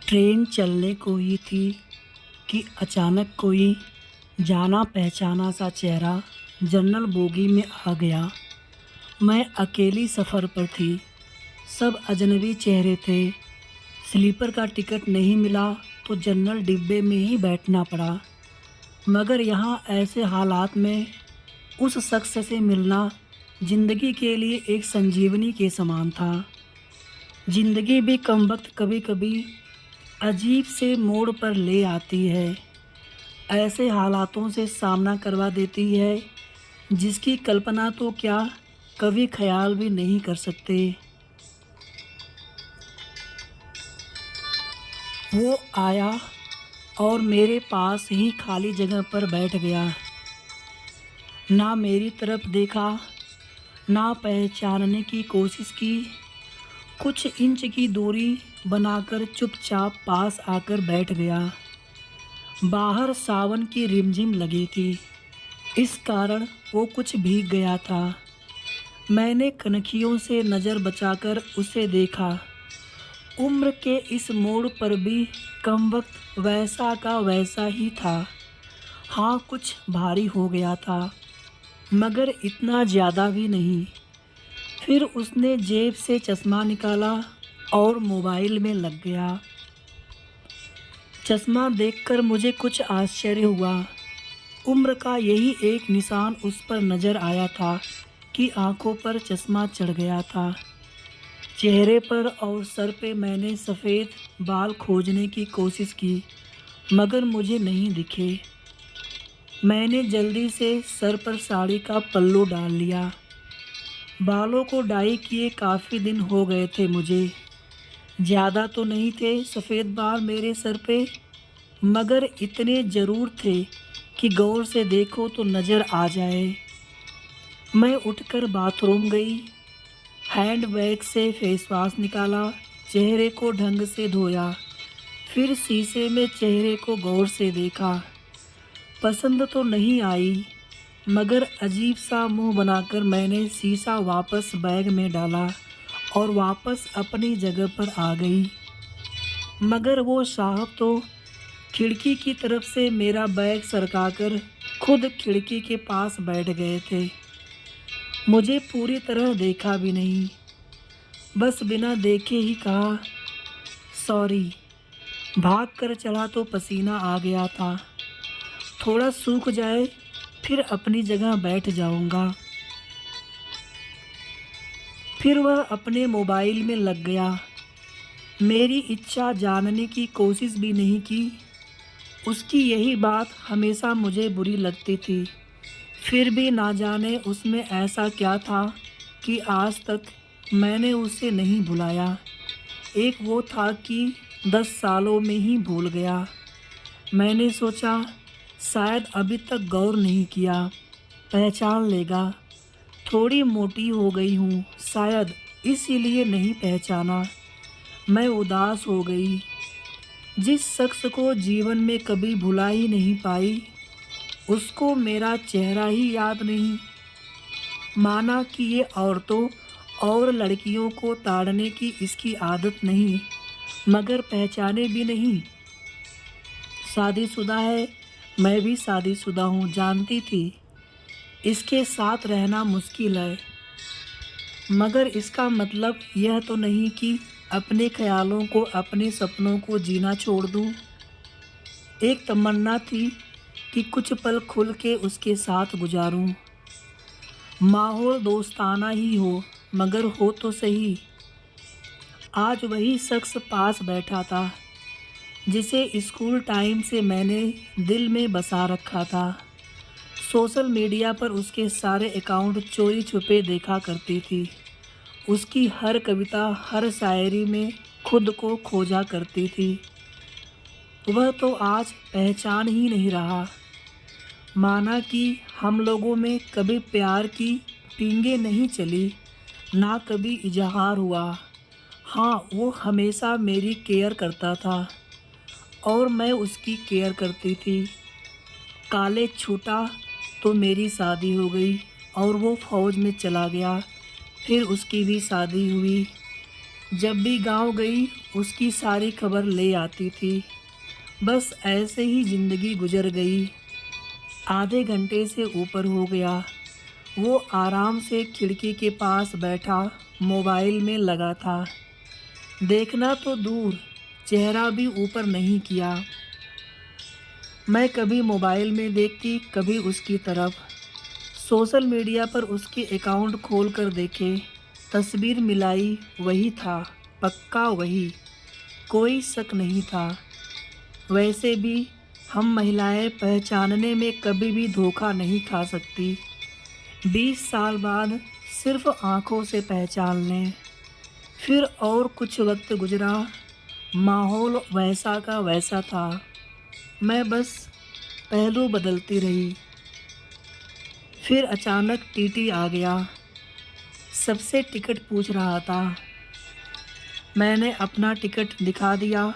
Train चलने को ही थी कि अचानक कोई जाना पहचाना सा चेहरा जनरल बोगी में आ गया। मैं अकेली सफ़र पर थी। सब अजनबी चेहरे थे। स्लीपर का टिकट नहीं मिला तो जनरल डिब्बे में ही बैठना पड़ा। मगर यहाँ ऐसे हालात में उस शख्स से मिलना ज़िंदगी के लिए एक संजीवनी के समान था। ज़िंदगी भी कमबख्त कभी कभी अजीब से मोड़ पर ले आती है। ऐसे हालातों से सामना करवा देती है जिसकी कल्पना तो क्या कभी ख्याल भी नहीं कर सकते। वो आया और मेरे पास ही खाली जगह पर बैठ गया। ना मेरी तरफ देखा, ना पहचानने की कोशिश की। कुछ इंच की दूरी बनाकर चुपचाप पास आकर बैठ गया। बाहर सावन की रिमझिम लगी थी, इस कारण वो कुछ भीग गया था। मैंने कनखियों से नज़र बचाकर उसे देखा। उम्र के इस मोड़ पर भी कमबख्त वैसा का वैसा ही था। हाँ, कुछ भारी हो गया था, मगर इतना ज़्यादा भी नहीं। फिर उसने जेब से चश्मा निकाला और मोबाइल में लग गया। चश्मा देखकर मुझे कुछ आश्चर्य हुआ। उम्र का यही एक निशान उस पर नज़र आया था कि आंखों पर चश्मा चढ़ गया था। चेहरे पर और सर पे मैंने सफ़ेद बाल खोजने की कोशिश की, मगर मुझे नहीं दिखे। मैंने जल्दी से सर पर साड़ी का पल्लू डाल लिया। बालों को डाई किए काफ़ी दिन हो गए थे मुझे। ज़्यादा तो नहीं थे सफ़ेद बाल मेरे सर पे, मगर इतने ज़रूर थे कि गौर से देखो तो नज़र आ जाए। मैं उठकर बाथरूम गई। हैंड बैग से फेस वॉश निकाला, चेहरे को ढंग से धोया। फिर शीशे में चेहरे को गौर से देखा। पसंद तो नहीं आई, मगर अजीब सा मुंह बनाकर मैंने शीशा वापस बैग में डाला और वापस अपनी जगह पर आ गई। मगर वो साहब तो खिड़की की तरफ से मेरा बैग सरकाकर खुद खिड़की के पास बैठ गए थे। मुझे पूरी तरह देखा भी नहीं, बस बिना देखे ही कहा, सॉरी। भाग कर चढ़ा तो पसीना आ गया था। थोड़ा सूख जाए फिर अपनी जगह बैठ जाऊंगा। फिर वह अपने मोबाइल में लग गया। मेरी इच्छा जानने की कोशिश भी नहीं की। उसकी यही बात हमेशा मुझे बुरी लगती थी। फिर भी ना जाने उसमें ऐसा क्या था कि आज तक मैंने उसे नहीं भुलाया। एक वो था कि 10 सालों में ही भूल गया। मैंने सोचा शायद अभी तक गौर नहीं किया, पहचान लेगा। थोड़ी मोटी हो गई हूँ शायद, इसीलिए नहीं पहचाना। मैं उदास हो गई। जिस शख्स को जीवन में कभी भुला ही नहीं पाई, उसको मेरा चेहरा ही याद नहीं। माना कि ये औरतों और लड़कियों को ताड़ने की इसकी आदत नहीं, मगर पहचाने भी नहीं। शादीशुदा है, मैं भी शादीशुदा हूँ, जानती थी। इसके साथ रहना मुश्किल है, मगर इसका मतलब यह तो नहीं कि अपने ख्यालों को, अपने सपनों को जीना छोड़ दूँ। एक तमन्ना थी कि कुछ पल खुल के उसके साथ गुजारूं। माहौल दोस्ताना ही हो, मगर हो तो सही। आज वही शख्स पास बैठा था जिसे स्कूल टाइम से मैंने दिल में बसा रखा था। सोशल मीडिया पर उसके सारे अकाउंट चोरी छुपे देखा करती थी। उसकी हर कविता, हर शायरी में खुद को खोजा करती थी। वह तो आज पहचान ही नहीं रहा। माना कि हम लोगों में कभी प्यार की पींगे नहीं चली, ना कभी इजहार हुआ। हाँ, वो हमेशा मेरी केयर करता था और मैं उसकी केयर करती थी। कॉलेज छूटा तो मेरी शादी हो गई। और वो फौज में चला गया। फिर उसकी भी शादी हुई। जब भी गांव गई उसकी सारी खबर ले आती थी। बस ऐसे ही ज़िंदगी गुजर गई। आधे घंटे से ऊपर हो गया। वो आराम से खिड़की के पास बैठा मोबाइल में लगा था। देखना तो दूर, चेहरा भी ऊपर नहीं किया। मैं कभी मोबाइल में देखती, कभी उसकी तरफ। सोशल मीडिया पर उसके अकाउंट खोल कर देखे, तस्वीर मिलाई, वही था, पक्का वही, कोई शक नहीं था। वैसे भी हम महिलाएं पहचानने में कभी भी धोखा नहीं खा सकती। 20 साल बाद सिर्फ आँखों से पहचान लें। फिर और कुछ वक्त गुजरा, माहौल वैसा का वैसा था। मैं बस पहलू बदलती रही। फिर अचानक टीटी आ गया। सबसे टिकट पूछ रहा था। मैंने अपना टिकट दिखा दिया।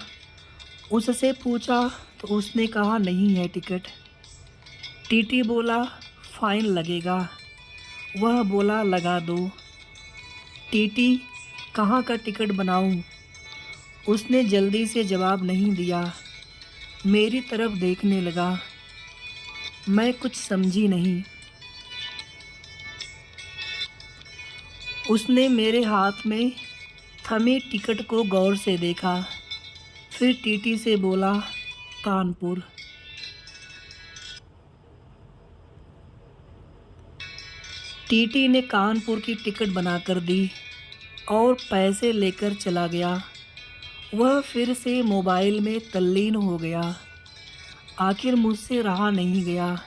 उससे पूछा तो उसने कहा नहीं है टिकट। टीटी बोला फ़ाइन लगेगा। वह बोला लगा दो। टीटी कहाँ का टिकट बनाऊं? उसने जल्दी से जवाब नहीं दिया। मेरी तरफ देखने लगा। मैं कुछ समझी नहीं। उसने मेरे हाथ में थमे टिकट को गौर से देखा। फिर टीटी से बोला कानपुर। टीटी ने कानपुर की टिकट बनाकर दी और पैसे लेकर चला गया। वह फिर से मोबाइल में तल्लीन हो गया। आखिर मुझसे रहा नहीं गया।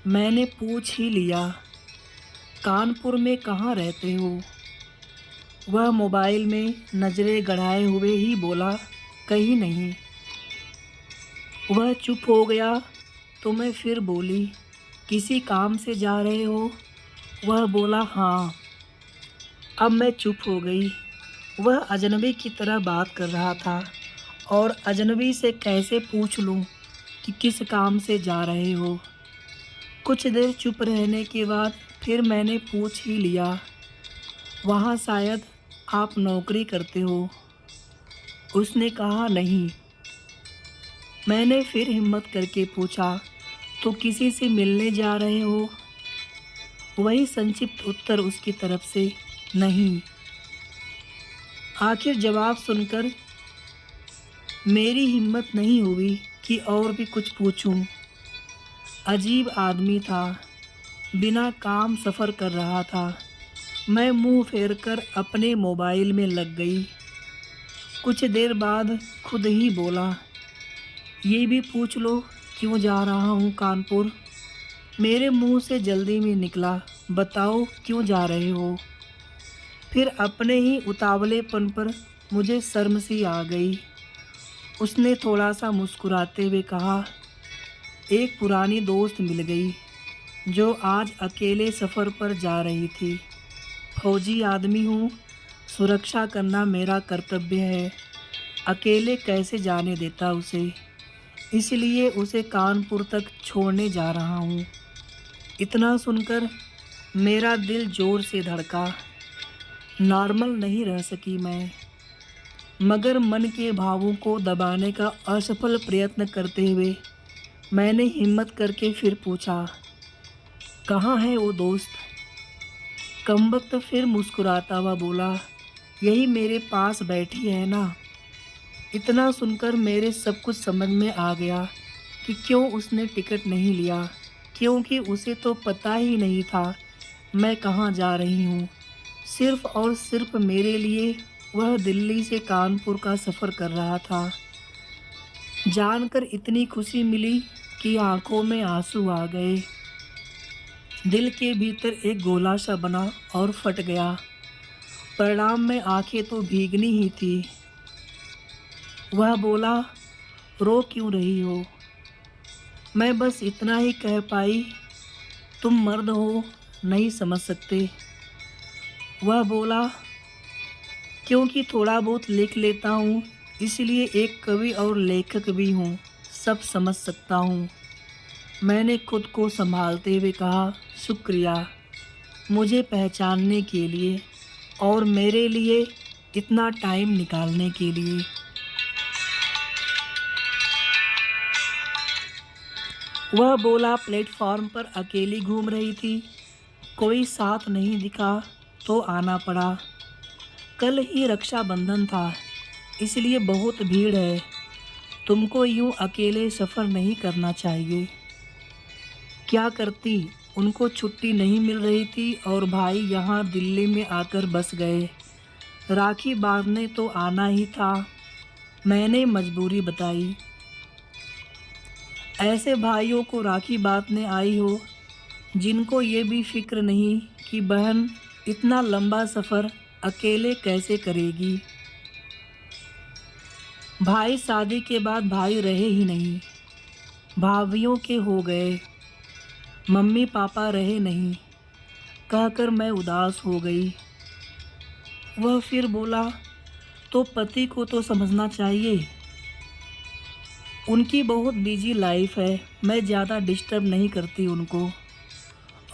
मैंने पूछ ही लिया, कानपुर में कहाँ रहते हो? वह मोबाइल में नज़रें गड़ाए हुए ही बोला, कहीं नहीं। वह चुप हो गया तो मैं फिर बोली, किसी काम से जा रहे हो? वह बोला हाँ। अब मैं चुप हो गई। वह अजनबी की तरह बात कर रहा था और अजनबी से कैसे पूछ लूं कि किस काम से जा रहे हो। कुछ देर चुप रहने के बाद फिर मैंने पूछ ही लिया, वहाँ शायद आप नौकरी करते हो? उसने कहा नहीं। मैंने फिर हिम्मत करके पूछा, तो किसी से मिलने जा रहे हो? वही संक्षिप्त उत्तर उसकी तरफ से, नहीं। आखिर जवाब सुनकर मेरी हिम्मत नहीं हुई कि और भी कुछ पूछूं। अजीब आदमी था, बिना काम सफ़र कर रहा था। मैं मुंह फेरकर अपने मोबाइल में लग गई। कुछ देर बाद खुद ही बोला, ये भी पूछ लो क्यों जा रहा हूँ कानपुर? मेरे मुंह से जल्दी में निकला, बताओ क्यों जा रहे हो? फिर अपने ही उतावलेपन पर मुझे शर्म सी आ गई। उसने थोड़ा सा मुस्कुराते हुए कहा, एक पुरानी दोस्त मिल गई जो आज अकेले सफ़र पर जा रही थी। फौजी आदमी हूँ, सुरक्षा करना मेरा कर्तव्य है। अकेले कैसे जाने देता उसे, इसलिए उसे कानपुर तक छोड़ने जा रहा हूँ। इतना सुनकर मेरा दिल ज़ोर से धड़का। नॉर्मल नहीं रह सकी मैं, मगर मन के भावों को दबाने का असफल प्रयत्न करते हुए मैंने हिम्मत करके फिर पूछा, कहाँ है वो दोस्त? कमबख्त फिर मुस्कुराता हुआ बोला, यही मेरे पास बैठी है ना। इतना सुनकर मेरे सब कुछ समझ में आ गया कि क्यों उसने टिकट नहीं लिया, क्योंकि उसे तो पता ही नहीं था मैं कहाँ जा रही हूँ। सिर्फ़ और सिर्फ मेरे लिए वह दिल्ली से कानपुर का सफ़र कर रहा था। जानकर इतनी खुशी मिली कि आंखों में आंसू आ गए। दिल के भीतर एक गोला सा बना और फट गया। परिणाम में आंखें तो भीगनी ही थी। वह बोला, रो क्यों रही हो? मैं बस इतना ही कह पाई, तुम मर्द हो, नहीं समझ सकते। वह बोला, क्योंकि थोड़ा बहुत लिख लेता हूँ, इसलिए एक कवि और लेखक भी हूँ, सब समझ सकता हूँ। मैंने खुद को संभालते हुए कहा, शुक्रिया। मुझे पहचानने के लिए और मेरे लिए इतना टाइम निकालने के लिए। वह बोला, प्लेटफॉर्म पर अकेली घूम रही थी, कोई साथ नहीं दिखा तो आना पड़ा। कल ही रक्षाबंधन था, इसलिए बहुत भीड़ है। तुमको यूं अकेले सफ़र नहीं करना चाहिए। क्या करती, उनको छुट्टी नहीं मिल रही थी और भाई यहाँ दिल्ली में आकर बस गए। राखी बांधने तो आना ही था, मैंने मजबूरी बताई। ऐसे भाइयों को राखी बांधने आई हो जिनको ये भी फिक्र नहीं कि बहन इतना लंबा सफ़र अकेले कैसे करेगी। भाई शादी के बाद भाई रहे ही नहीं, भाभियों के हो गए, मम्मी पापा रहे नहीं, कहकर मैं उदास हो गई। वह फिर बोला, तो पति को तो समझना चाहिए, उनकी बहुत बिजी लाइफ है, मैं ज़्यादा डिस्टर्ब नहीं करती उनको।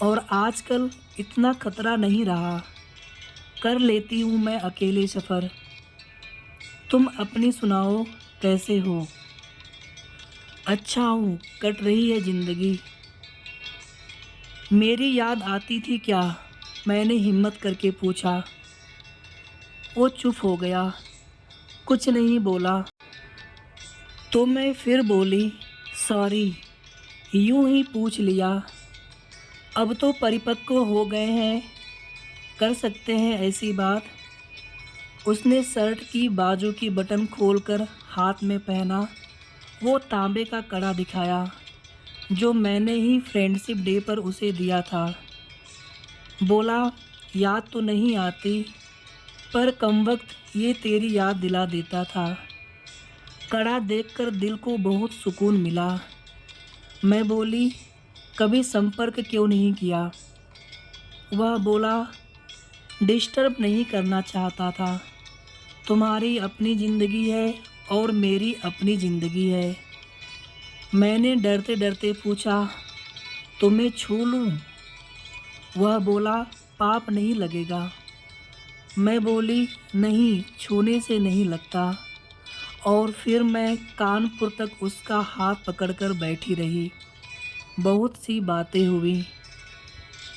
और आजकल इतना खतरा नहीं रहा, कर लेती हूँ मैं अकेले सफ़र। तुम अपनी सुनाओ, कैसे हो? अच्छा हूँ, कट रही है ज़िंदगी। मेरी याद आती थी क्या? मैंने हिम्मत करके पूछा। वो चुप हो गया, कुछ नहीं बोला। तो मैं फिर बोली, सॉरी, यूं ही पूछ लिया। अब तो परिपक्व हो गए हैं, कर सकते हैं ऐसी बात। उसने शर्ट की बाजू की बटन खोलकर हाथ में पहना वो तांबे का कड़ा दिखाया जो मैंने ही फ्रेंडशिप डे पर उसे दिया था। बोला, याद तो नहीं आती, पर कमबख्त ये तेरी याद दिला देता था। कड़ा देखकर दिल को बहुत सुकून मिला। मैं बोली, कभी संपर्क क्यों नहीं किया? वह बोला, डिस्टर्ब नहीं करना चाहता था। तुम्हारी अपनी ज़िंदगी है और मेरी अपनी ज़िंदगी है। मैंने डरते डरते पूछा, तुम्हें छू लूँ? वह बोला, पाप नहीं लगेगा। मैं बोली, नहीं, छूने से नहीं लगता। और फिर मैं कानपुर तक उसका हाथ पकड़कर बैठी रही। बहुत सी बातें हुई।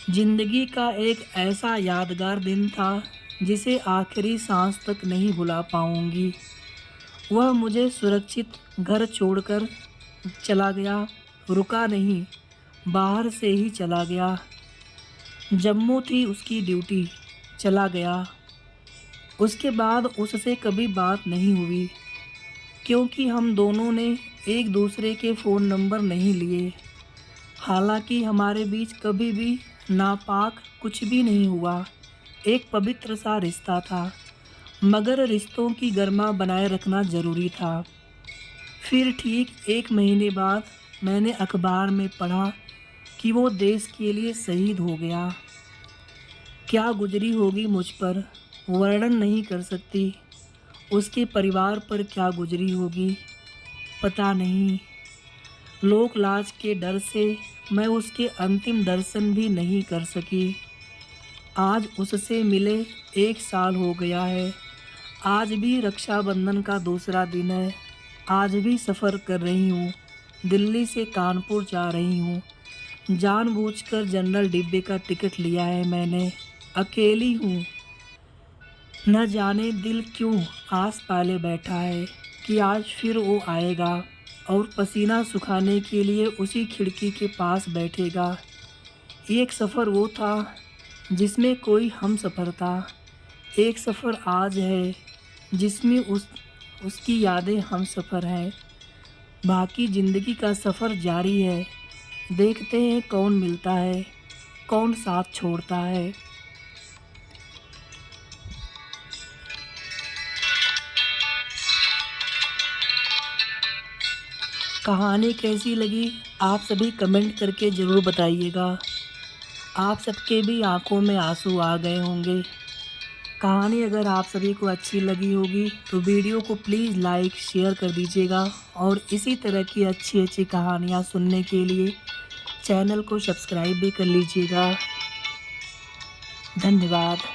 ज़िंदगी का एक ऐसा यादगार दिन था जिसे आखिरी सांस तक नहीं भुला पाऊंगी। वह मुझे सुरक्षित घर छोड़कर चला गया, रुका नहीं, बाहर से ही चला गया। जम्मू थी उसकी ड्यूटी, चला गया। उसके बाद उससे कभी बात नहीं हुई, क्योंकि हम दोनों ने एक दूसरे के फ़ोन नंबर नहीं लिए। हालांकि हमारे बीच कभी भी नापाक कुछ भी नहीं हुआ, एक पवित्र सा रिश्ता था, मगर रिश्तों की गर्मा बनाए रखना ज़रूरी था। फिर ठीक 1 महीने बाद मैंने अखबार में पढ़ा कि वो देश के लिए शहीद हो गया। क्या गुजरी होगी मुझ पर, वर्णन नहीं कर सकती। उसके परिवार पर क्या गुजरी होगी, पता नहीं। लोक लाज के डर से मैं उसके अंतिम दर्शन भी नहीं कर सकी। आज उससे मिले 1 साल हो गया है। आज भी रक्षाबंधन का दूसरा दिन है। आज भी सफ़र कर रही हूँ, दिल्ली से कानपुर जा रही हूँ। जानबूझकर जनरल डिब्बे का टिकट लिया है मैंने। अकेली हूँ, न जाने दिल क्यों आस पाले बैठा है कि आज फिर वो आएगा और पसीना सुखाने के लिए उसी खिड़की के पास बैठेगा। एक सफ़र वो था जिसमें कोई हम सफ़र था। एक सफ़र आज है जिसमें उसकी यादें हम सफ़र हैं। बाकी ज़िंदगी का सफ़र जारी है। देखते हैं कौन मिलता है, कौन साथ छोड़ता है। कहानी कैसी लगी आप सभी कमेंट करके ज़रूर बताइएगा। आप सबके भी आंखों में आंसू आ गए होंगे। कहानी अगर आप सभी को अच्छी लगी होगी तो वीडियो को प्लीज़ लाइक शेयर कर दीजिएगा और इसी तरह की अच्छी अच्छी कहानियाँ सुनने के लिए चैनल को सब्सक्राइब भी कर लीजिएगा। धन्यवाद।